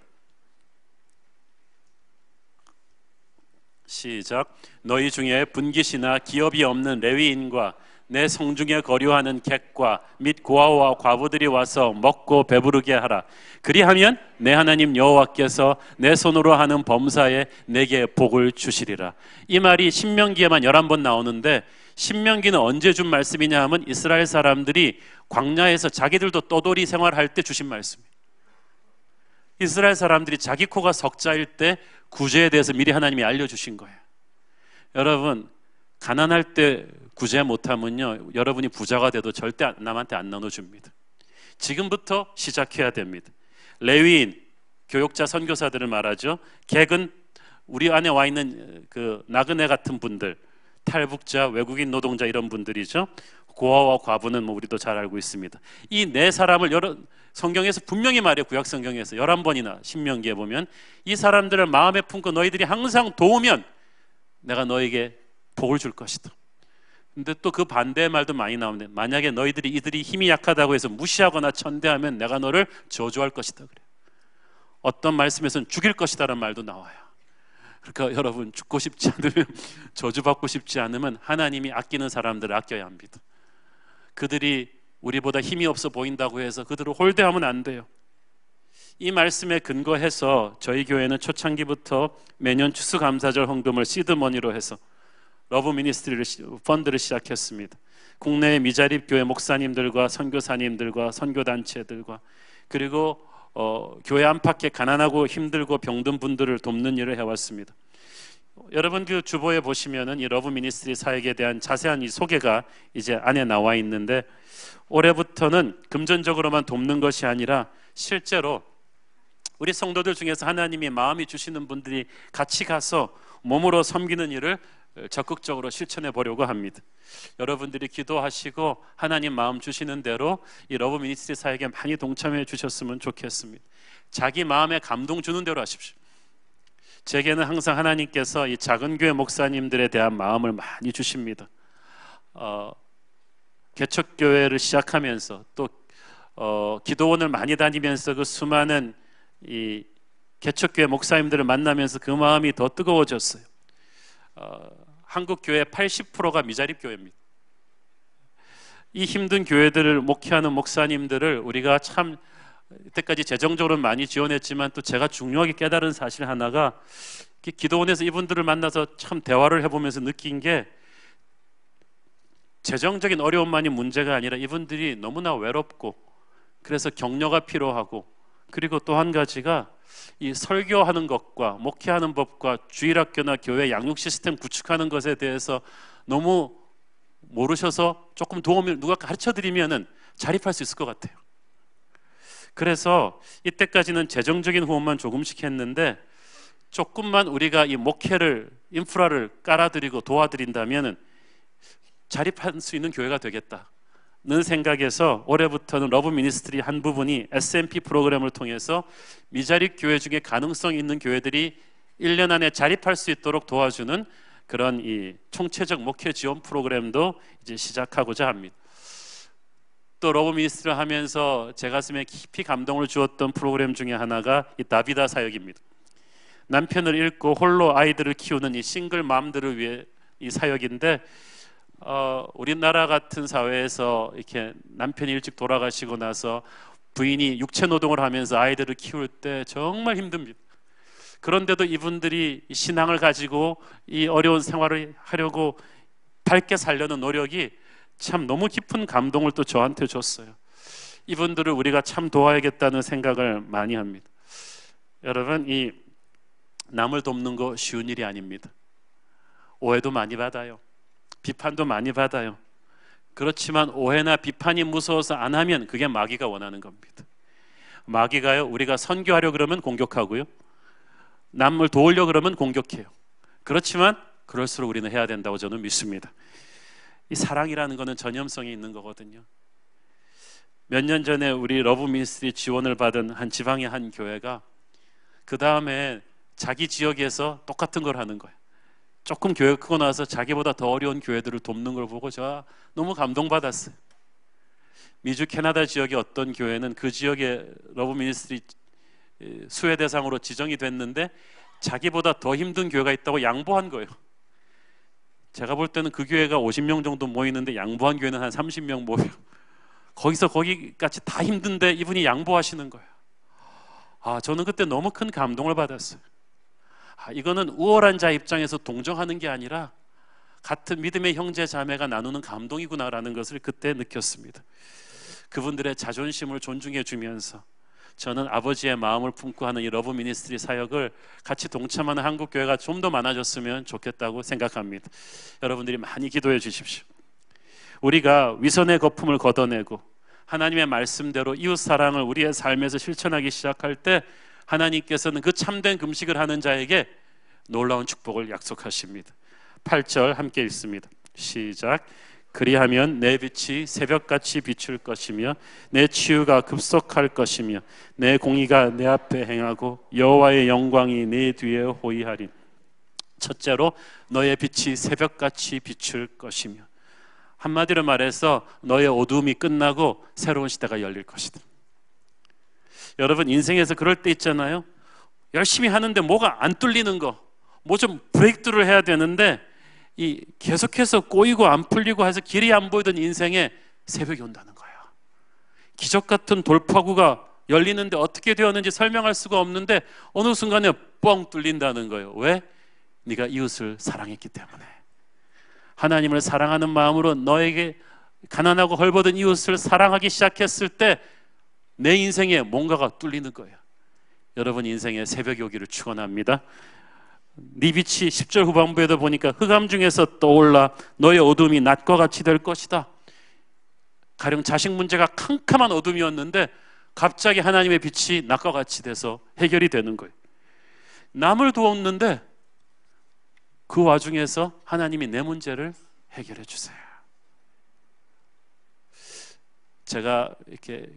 시작. 너희 중에 분깃이나 기업이 없는 레위인과 내 성중에 거류하는 객과 및 고아와 과부들이 와서 먹고 배부르게 하라. 그리하면 내 하나님 여호와께서 내 손으로 하는 범사에 내게 복을 주시리라. 이 말이 신명기에만 11번 나오는데 신명기는 언제 준 말씀이냐 하면 이스라엘 사람들이 광야에서 자기들도 떠돌이 생활할 때 주신 말씀이에요. 이스라엘 사람들이 자기 코가 석자일 때 구제에 대해서 미리 하나님이 알려주신 거예요. 여러분, 가난할 때 구제 못하면요, 여러분이 부자가 돼도 절대 남한테 안 나눠줍니다. 지금부터 시작해야 됩니다. 레위인, 교육자, 선교사들을 말하죠. 객은 우리 안에 와 있는 그 나그네 같은 분들, 탈북자, 외국인 노동자 이런 분들이죠. 고아와 과부는 뭐 우리도 잘 알고 있습니다. 이 네 사람을 성경에서 분명히 말해요. 구약 성경에서 11번이나 신명기에 보면 이 사람들을 마음에 품고 너희들이 항상 도우면 내가 너에게 복을 줄 것이다. 근데 또 그 반대의 말도 많이 나오는데 만약에 이들이 힘이 약하다고 해서 무시하거나 천대하면 내가 너를 저주할 것이다 그래요. 어떤 말씀에서는 죽일 것이다라는 말도 나와요. 그러니까 여러분, 죽고 싶지 않으면, 저주받고 싶지 않으면 하나님이 아끼는 사람들을 아껴야 합니다. 그들이 우리보다 힘이 없어 보인다고 해서 그들을 홀대하면 안 돼요. 이 말씀에 근거해서 저희 교회는 초창기부터 매년 추수감사절 헌금을 시드머니로 해서 러브 미니스트리를 펀드를 시작했습니다. 국내의 미자립 교회 목사님들과 선교사님들과 선교단체들과 그리고 교회 안팎에 가난하고 힘들고 병든 분들을 돕는 일을 해왔습니다. 여러분 그 주보에 보시면은 이 러브 미니스트리 사역에 대한 자세한 이 소개가 이제 안에 나와 있는데 올해부터는 금전적으로만 돕는 것이 아니라 실제로 우리 성도들 중에서 하나님이 마음이 주시는 분들이 같이 가서 몸으로 섬기는 일을 적극적으로 실천해 보려고 합니다. 여러분들이 기도하시고 하나님 마음 주시는 대로 이 러브 미니스트리 사역에 많이 동참해 주셨으면 좋겠습니다. 자기 마음에 감동 주는 대로 하십시오. 제게는 항상 하나님께서 이 작은 교회 목사님들에 대한 마음을 많이 주십니다. 개척교회를 시작하면서 또 기도원을 많이 다니면서 그 수많은 이 개척교회 목사님들을 만나면서 그 마음이 더 뜨거워졌어요. 한국 교회 80%가 미자립 교회입니다. 이 힘든 교회들을 목회하는 목사님들을 우리가 참 이때까지 재정적으로 많이 지원했지만 또 제가 중요하게 깨달은 사실 하나가 기도원에서 이분들을 만나서 참 대화를 해보면서 느낀 게 재정적인 어려움만이 문제가 아니라 이분들이 너무나 외롭고 그래서 격려가 필요하고 그리고 또 한 가지가 이 설교하는 것과 목회하는 법과 주일학교나 교회 양육 시스템 구축하는 것에 대해서 너무 모르셔서 조금 도움을 누가 가르쳐드리면은 자립할 수 있을 것 같아요. 그래서 이때까지는 재정적인 후원만 조금씩 했는데 조금만 우리가 이 목회를 인프라를 깔아드리고 도와드린다면은 자립할 수 있는 교회가 되겠다는 생각에서 올해부터는 러브 미니스트리 한 부분이 SMP 프로그램을 통해서 미자립 교회 중에 가능성 있는 교회들이 1년 안에 자립할 수 있도록 도와주는 그런 이 총체적 목회 지원 프로그램도 이제 시작하고자 합니다. 또 러브 미니스트리를 하면서 제 가슴에 깊이 감동을 주었던 프로그램 중에 하나가 이 다비다 사역입니다. 남편을 잃고 홀로 아이들을 키우는 이 싱글 맘들을 위해 이 사역인데 우리나라 같은 사회에서 이렇게 남편이 일찍 돌아가시고 나서 부인이 육체 노동을 하면서 아이들을 키울 때 정말 힘듭니다. 그런데도 이분들이 신앙을 가지고 이 어려운 생활을 하려고 밝게 살려는 노력이 참 너무 깊은 감동을 또 저한테 줬어요. 이분들을 우리가 참 도와야겠다는 생각을 많이 합니다. 여러분, 이 남을 돕는 거 쉬운 일이 아닙니다. 오해도 많이 받아요. 비판도 많이 받아요. 그렇지만 오해나 비판이 무서워서 안 하면 그게 마귀가 원하는 겁니다. 마귀가요, 우리가 선교하려 그러면 공격하고요, 남을 도우려 그러면 공격해요. 그렇지만 그럴수록 우리는 해야 된다고 저는 믿습니다. 이 사랑이라는 거는 전염성이 있는 거거든요. 몇 년 전에 우리 러브 미니스트리 지원을 받은 한 지방의 한 교회가 그 다음에 자기 지역에서 똑같은 걸 하는 거예요. 조금 교회가 크고 나서 자기보다 더 어려운 교회들을 돕는 걸 보고 제가 너무 감동받았어요. 미주 캐나다 지역의 어떤 교회는 그 지역의 러브 미니스트리 수혜 대상으로 지정이 됐는데 자기보다 더 힘든 교회가 있다고 양보한 거예요. 제가 볼 때는 그 교회가 50명 정도 모이는데 양보한 교회는 한 30명 모여요. 거기서 거기까지 다 힘든데 이분이 양보하시는 거예요. 저는 그때 너무 큰 감동을 받았어요. 이거는 우월한 자 입장에서 동정하는 게 아니라 같은 믿음의 형제 자매가 나누는 감동이구나라는 것을 그때 느꼈습니다. 그분들의 자존심을 존중해 주면서 저는 아버지의 마음을 품고 하는 이 러브 미니스트리 사역을 같이 동참하는 한국 교회가 좀 더 많아졌으면 좋겠다고 생각합니다. 여러분들이 많이 기도해 주십시오. 우리가 위선의 거품을 걷어내고 하나님의 말씀대로 이웃 사랑을 우리의 삶에서 실천하기 시작할 때 하나님께서는 그 참된 금식을 하는 자에게 놀라운 축복을 약속하십니다. 8절 함께 읽습니다. 시작. 그리하면 내 빛이 새벽같이 비출 것이며 내 치유가 급속할 것이며 내 공의가 내 앞에 행하고 여호와의 영광이 내 뒤에 호위하리. 첫째로 너의 빛이 새벽같이 비출 것이며, 한마디로 말해서 너의 어두움이 끝나고 새로운 시대가 열릴 것이다. 여러분, 인생에서 그럴 때 있잖아요. 열심히 하는데 뭐가 안 뚫리는 거, 뭐 좀 브레이크를 해야 되는데 이 계속해서 꼬이고 안 풀리고 해서 길이 안 보이던 인생에 새벽이 온다는 거예요. 기적 같은 돌파구가 열리는데 어떻게 되었는지 설명할 수가 없는데 어느 순간에 뻥 뚫린다는 거예요. 왜? 네가 이웃을 사랑했기 때문에. 하나님을 사랑하는 마음으로 너에게 가난하고 헐벗은 이웃을 사랑하기 시작했을 때 내 인생에 뭔가가 뚫리는 거예요. 여러분 인생에 새벽이 오기를 축원합니다. 네 빛이 10절 후반부에도 보니까 흑암 중에서 떠올라 너의 어둠이 낮과 같이 될 것이다. 가령 자식 문제가 캄캄한 어둠이었는데 갑자기 하나님의 빛이 낮과 같이 돼서 해결이 되는 거예요. 남을 도왔는데 그 와중에서 하나님이 내 문제를 해결해 주세요. 제가 이렇게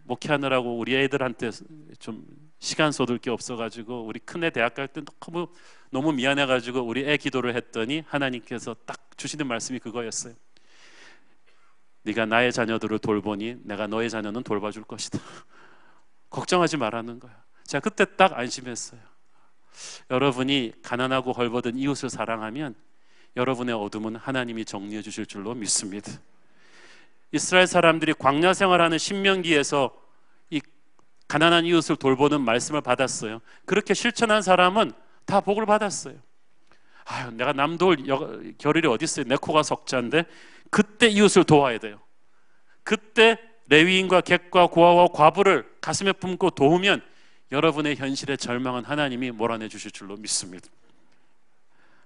목회하느라고 우리 애들한테 좀 시간 쏟을 게 없어가지고 우리 큰애 대학 갈 때 너무 미안해가지고 우리 애 기도를 했더니 하나님께서 딱 주시는 말씀이 그거였어요. 네가 나의 자녀들을 돌보니 내가 너의 자녀는 돌봐줄 것이다. 걱정하지 말라는 거야. 제가 그때 딱 안심했어요. 여러분이 가난하고 헐벗은 이웃을 사랑하면 여러분의 어둠은 하나님이 정리해 주실 줄로 믿습니다. 이스라엘 사람들이 광야 생활하는 신명기에서 이 가난한 이웃을 돌보는 말씀을 받았어요. 그렇게 실천한 사람은 다 복을 받았어요. 내가 남 도울 겨를이 어디 있어요? 내 코가 석자인데. 그때 이웃을 도와야 돼요. 그때 레위인과 객과 고아와 과부를 가슴에 품고 도우면 여러분의 현실에 절망한 하나님이 몰아내 주실 줄로 믿습니다.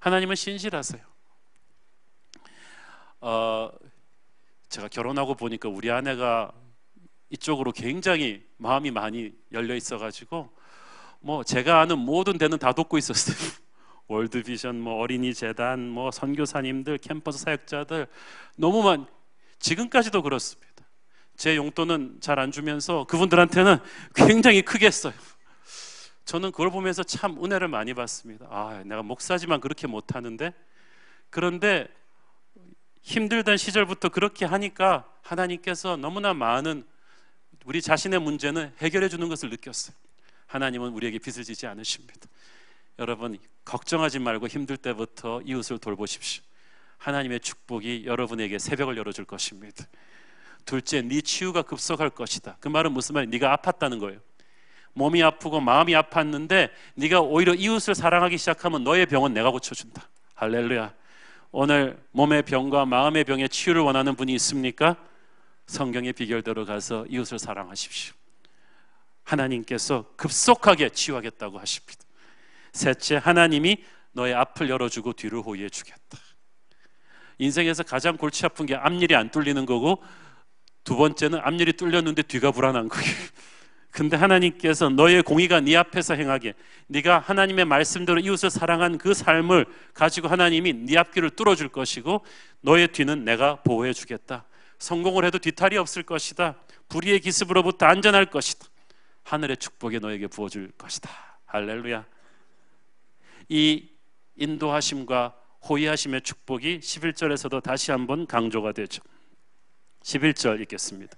하나님은 신실하세요. 제가 결혼하고 보니까 우리 아내가 이쪽으로 굉장히 마음이 많이 열려 있어가지고 제가 아는 모든 데는 다 돕고 있었어요. 월드비전, 어린이 재단, 선교사님들, 캠퍼스 사역자들 너무 지금까지도 그렇습니다. 제 용돈은 잘 안 주면서 그분들한테는 굉장히 크게 써요. 저는 그걸 보면서 참 은혜를 많이 받습니다. 내가 목사지만 그렇게 못하는데, 그런데 힘들던 시절부터 그렇게 하니까 하나님께서 너무나 많은 우리 자신의 문제는 해결해 주는 것을 느꼈어요. 하나님은 우리에게 빚을 지지 않으십니다. 여러분 걱정하지 말고 힘들 때부터 이웃을 돌보십시오. 하나님의 축복이 여러분에게 새벽을 열어줄 것입니다. 둘째, 네 치유가 급속할 것이다. 그 말은 무슨 말이에요? 네가 아팠다는 거예요. 몸이 아프고 마음이 아팠는데 네가 오히려 이웃을 사랑하기 시작하면 너의 병은 내가 고쳐준다. 할렐루야. 오늘 몸의 병과 마음의 병의 치유를 원하는 분이 있습니까? 성경의 비결대로 가서 이웃을 사랑하십시오. 하나님께서 급속하게 치유하겠다고 하십니다. 셋째, 하나님이 너의 앞을 열어주고 뒤를 호위해 주겠다. 인생에서 가장 골치 아픈 게 앞일이 안 뚫리는 거고, 두 번째는 앞일이 뚫렸는데 뒤가 불안한 거예요. 근데 하나님께서 너의 공의가 네 앞에서 행하게, 네가 하나님의 말씀대로 이웃을 사랑한 그 삶을 가지고 하나님이 네 앞길을 뚫어줄 것이고, 너의 뒤는 내가 보호해 주겠다. 성공을 해도 뒤탈이 없을 것이다. 불의의 기습으로부터 안전할 것이다. 하늘의 축복이 너에게 부어줄 것이다. 할렐루야. 이 인도하심과 호위하심의 축복이 11절에서도 다시 한번 강조가 되죠. 11절 읽겠습니다.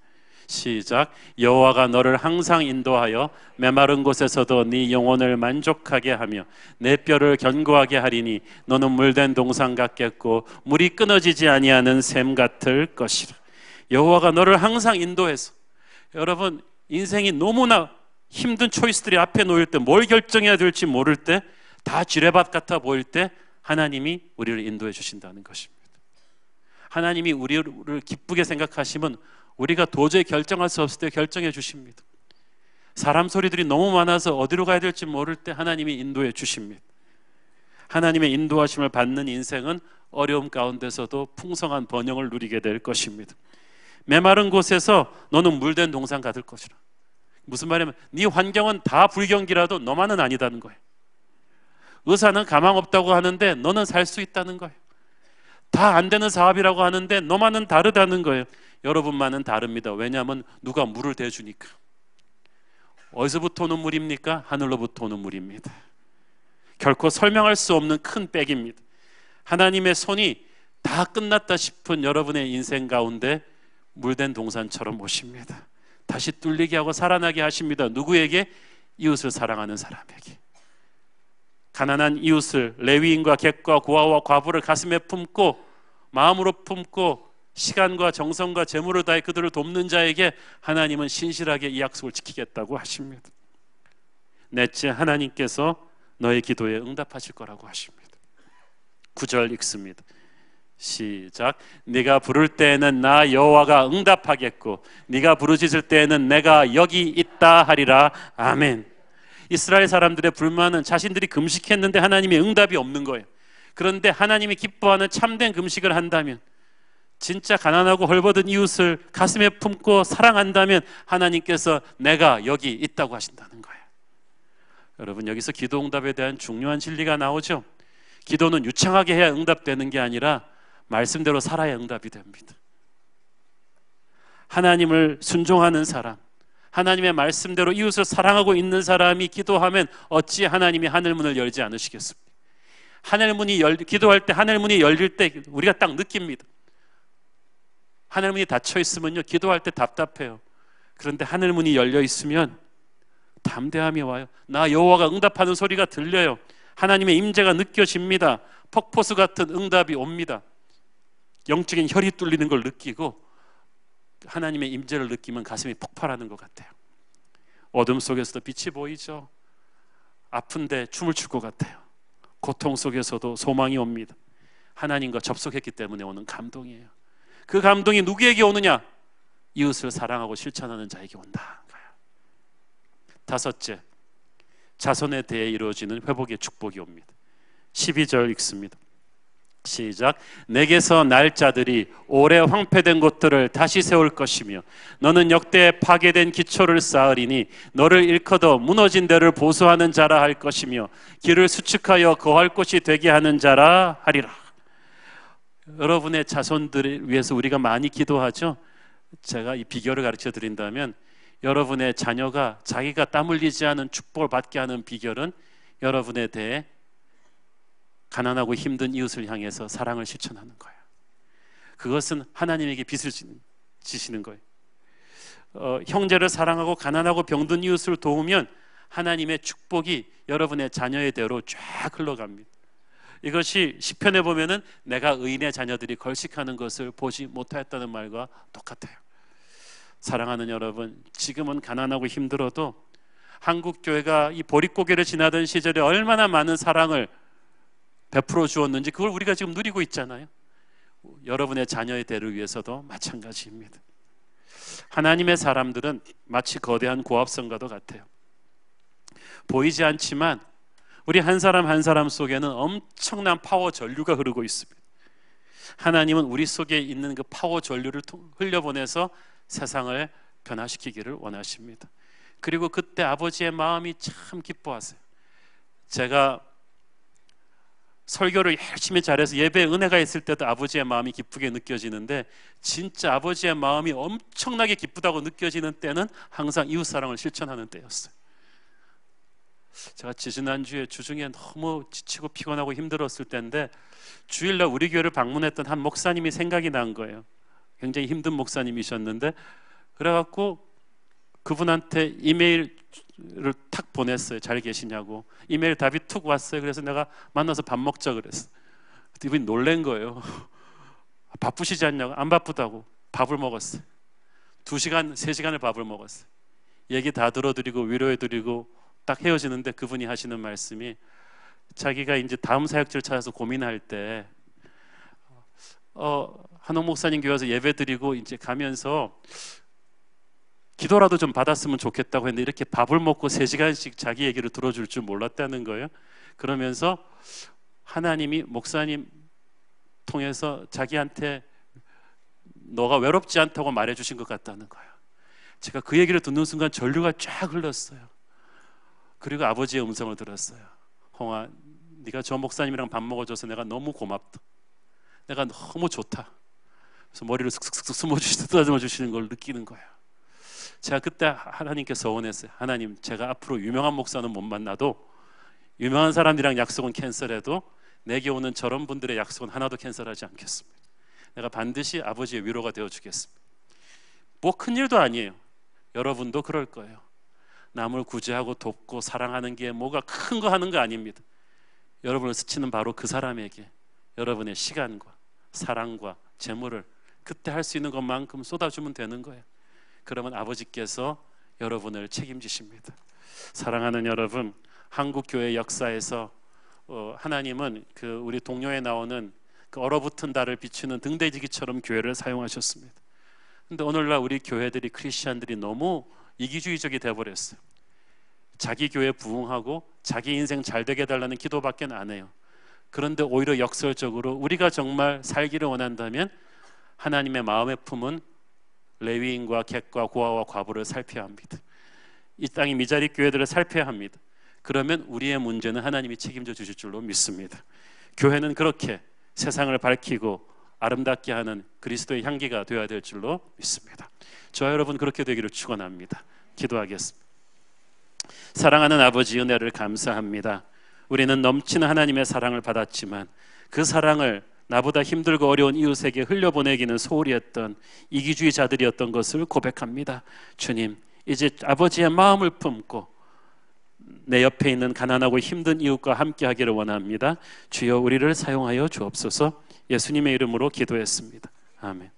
시작. 여호와가 너를 항상 인도하여 메마른 곳에서도 네 영혼을 만족하게 하며 내 뼈를 견고하게 하리니 너는 물된 동산 같겠고 물이 끊어지지 아니하는 샘 같을 것이라. 여호와가 너를 항상 인도해서, 여러분 인생이 너무나 힘든 초이스들이 앞에 놓일 때, 뭘 결정해야 될지 모를 때, 다 지뢰밭 같아 보일 때 하나님이 우리를 인도해 주신다는 것입니다. 하나님이 우리를 기쁘게 생각하시면 우리가 도저히 결정할 수 없을 때 결정해 주십니다. 사람 소리들이 너무 많아서 어디로 가야 될지 모를 때 하나님이 인도해 주십니다. 하나님의 인도하심을 받는 인생은 어려움 가운데서도 풍성한 번영을 누리게 될 것입니다. 메마른 곳에서 너는 물된 동산 같을 것이라. 무슨 말이냐면 네 환경은 다 불경기라도 너만은 아니다는 거예요. 의사는 가망 없다고 하는데 너는 살 수 있다는 거예요. 다 안 되는 사업이라고 하는데 너만은 다르다는 거예요. 여러분만은 다릅니다. 왜냐하면 누가 물을 대주니까. 어디서부터 오는 물입니까? 하늘로부터 오는 물입니다. 결코 설명할 수 없는 큰 백입니다. 하나님의 손이 다 끝났다 싶은 여러분의 인생 가운데 물된 동산처럼 오십니다. 다시 뚫리게 하고 살아나게 하십니다. 누구에게? 이웃을 사랑하는 사람에게. 가난한 이웃을, 레위인과 객과 고아와 과부를 가슴에 품고 마음으로 품고 시간과 정성과 재물을 다해 그들을 돕는 자에게 하나님은 신실하게 이 약속을 지키겠다고 하십니다. 넷째, 하나님께서 너의 기도에 응답하실 거라고 하십니다. 9절 읽습니다. 시작. 네가 부를 때에는 나 여호와가 응답하겠고 네가 부르짖을 때에는 내가 여기 있다 하리라. 아멘. 이스라엘 사람들의 불만은 자신들이 금식했는데 하나님의 응답이 없는 거예요. 그런데 하나님이 기뻐하는 참된 금식을 한다면, 진짜 가난하고 헐벗은 이웃을 가슴에 품고 사랑한다면 하나님께서 내가 여기 있다고 하신다는 거예요. 여러분, 여기서 기도 응답에 대한 중요한 진리가 나오죠. 기도는 유창하게 해야 응답되는 게 아니라 말씀대로 살아야 응답이 됩니다. 하나님을 순종하는 사람, 하나님의 말씀대로 이웃을 사랑하고 있는 사람이 기도하면 어찌 하나님이 하늘문을 열지 않으시겠습니까? 기도할 때 하늘문이 열릴 때 우리가 딱 느낍니다. 하늘문이 닫혀 있으면요, 기도할 때 답답해요. 그런데 하늘문이 열려 있으면 담대함이 와요. 나 여호와가 응답하는 소리가 들려요. 하나님의 임재가 느껴집니다. 폭포수 같은 응답이 옵니다. 영적인 혈이 뚫리는 걸 느끼고 하나님의 임재를 느끼면 가슴이 폭발하는 것 같아요. 어둠 속에서도 빛이 보이죠. 아픈데 춤을 출 것 같아요. 고통 속에서도 소망이 옵니다. 하나님과 접속했기 때문에 오는 감동이에요. 그 감동이 누구에게 오느냐? 이웃을 사랑하고 실천하는 자에게 온다. 다섯째, 자손에 대해 이루어지는 회복의 축복이 옵니다. 12절 읽습니다. 시작. 내게서 날 자들이 오래 황폐된 곳들을 다시 세울 것이며 너는 역대 파괴된 기초를 쌓으리니 너를 일컬어 무너진 데를 보수하는 자라 할 것이며 길을 수축하여 거할 곳이 되게 하는 자라 하리라. 여러분의 자손들을 위해서 우리가 많이 기도하죠. 제가 이 비결을 가르쳐 드린다면, 여러분의 자녀가 자기가 땀 흘리지 않은 축복을 받게 하는 비결은 여러분에 대해 가난하고 힘든 이웃을 향해서 사랑을 실천하는 거예요. 그것은 하나님에게 빚을 지시는 거예요. 형제를 사랑하고 가난하고 병든 이웃을 도우면 하나님의 축복이 여러분의 자녀의 대로 쫙 흘러갑니다. 이것이 시편에 보면은 내가 의인의 자녀들이 걸식하는 것을 보지 못하였다는 말과 똑같아요. 사랑하는 여러분, 지금은 가난하고 힘들어도 한국 교회가 이 보릿고개를 지나던 시절에 얼마나 많은 사랑을 베풀어 주었는지 그걸 우리가 지금 누리고 있잖아요. 여러분의 자녀의 대를 위해서도 마찬가지입니다. 하나님의 사람들은 마치 거대한 고압선과도 같아요. 보이지 않지만 우리 한 사람 한 사람 속에는 엄청난 파워 전류가 흐르고 있습니다. 하나님은 우리 속에 있는 그 파워 전류를 흘려보내서 세상을 변화시키기를 원하십니다. 그리고 그때 아버지의 마음이 참 기뻐하세요. 제가 설교를 열심히 잘해서 예배에 은혜가 있을 때도 아버지의 마음이 기쁘게 느껴지는데, 진짜 아버지의 마음이 엄청나게 기쁘다고 느껴지는 때는 항상 이웃사랑을 실천하는 때였어요. 제가 지지난주에 주중에 너무 지치고 피곤하고 힘들었을 때인데, 주일날 우리 교회를 방문했던 한 목사님이 생각이 난 거예요. 굉장히 힘든 목사님이셨는데, 그래갖고 그분한테 이메일을 탁 보냈어요. 잘 계시냐고. 이메일 답이 툭 왔어요. 그래서 내가 만나서 밥 먹자 그랬어. 이분이 놀란 거예요. 바쁘시지 않냐고. 안 바쁘다고. 밥을 먹었어요. 2시간, 3시간을 밥을 먹었어요. 얘기 다 들어드리고 위로해드리고 딱 헤어지는데 그분이 하시는 말씀이, 자기가 이제 다음 사역지를 찾아서 고민할 때 한옥 목사님 교회 와서 예배드리고 이제 가면서 기도라도 좀 받았으면 좋겠다고 했는데, 이렇게 밥을 먹고 3시간씩 자기 얘기를 들어줄 줄 몰랐다는 거예요. 그러면서 하나님이 목사님 통해서 자기한테 너가 외롭지 않다고 말해주신 것 같다는 거예요. 제가 그 얘기를 듣는 순간 전류가 쫙 흘렀어요. 그리고 아버지의 음성을 들었어요. 홍아, 네가 저 목사님이랑 밥 먹어줘서 내가 너무 고맙다. 내가 너무 좋다. 그래서 머리를 슥슥슥 숨어주시듯 쓰다듬어 주시는 걸 느끼는 거예요. 제가 그때 하나님께 서원했어요. 하나님, 제가 앞으로 유명한 목사는 못 만나도 유명한 사람들이랑 약속은 캔슬해도 내게 오는 저런 분들의 약속은 하나도 캔슬하지 않겠습니다. 내가 반드시 아버지의 위로가 되어주겠습니다. 뭐 큰일도 아니에요. 여러분도 그럴 거예요. 남을 구제하고 돕고 사랑하는 게 뭐가 큰 거 하는 거 아닙니다. 여러분을 스치는 바로 그 사람에게 여러분의 시간과 사랑과 재물을 그때 할 수 있는 것만큼 쏟아주면 되는 거예요. 그러면 아버지께서 여러분을 책임지십니다. 사랑하는 여러분, 한국교회 역사에서 하나님은 그 우리 동료에 나오는 그 얼어붙은 달을 비추는 등대지기처럼 교회를 사용하셨습니다. 근데 오늘날 우리 교회들이, 크리스찬들이 너무 이기주의적이 되어버렸어요. 자기 교회 부흥하고 자기 인생 잘 되게 해달라는 기도밖에 안 해요. 그런데 오히려 역설적으로 우리가 정말 살기를 원한다면 하나님의 마음의 품은 레위인과 객과 고아와 과부를 살펴야 합니다. 이 땅의 미자리 교회들을 살펴야 합니다. 그러면 우리의 문제는 하나님이 책임져 주실 줄로 믿습니다. 교회는 그렇게 세상을 밝히고 아름답게 하는 그리스도의 향기가 되어야 될 줄로 믿습니다. 저와 여러분 그렇게 되기를 축원합니다. 기도하겠습니다. 사랑하는 아버지, 은혜를 감사합니다. 우리는 넘치는 하나님의 사랑을 받았지만 그 사랑을 나보다 힘들고 어려운 이웃에게 흘려보내기는 소홀히 했던 이기주의자들이었던 것을 고백합니다. 주님, 이제 아버지의 마음을 품고 내 옆에 있는 가난하고 힘든 이웃과 함께 하기를 원합니다. 주여, 우리를 사용하여 주옵소서. 예수님의 이름으로 기도했습니다. 아멘.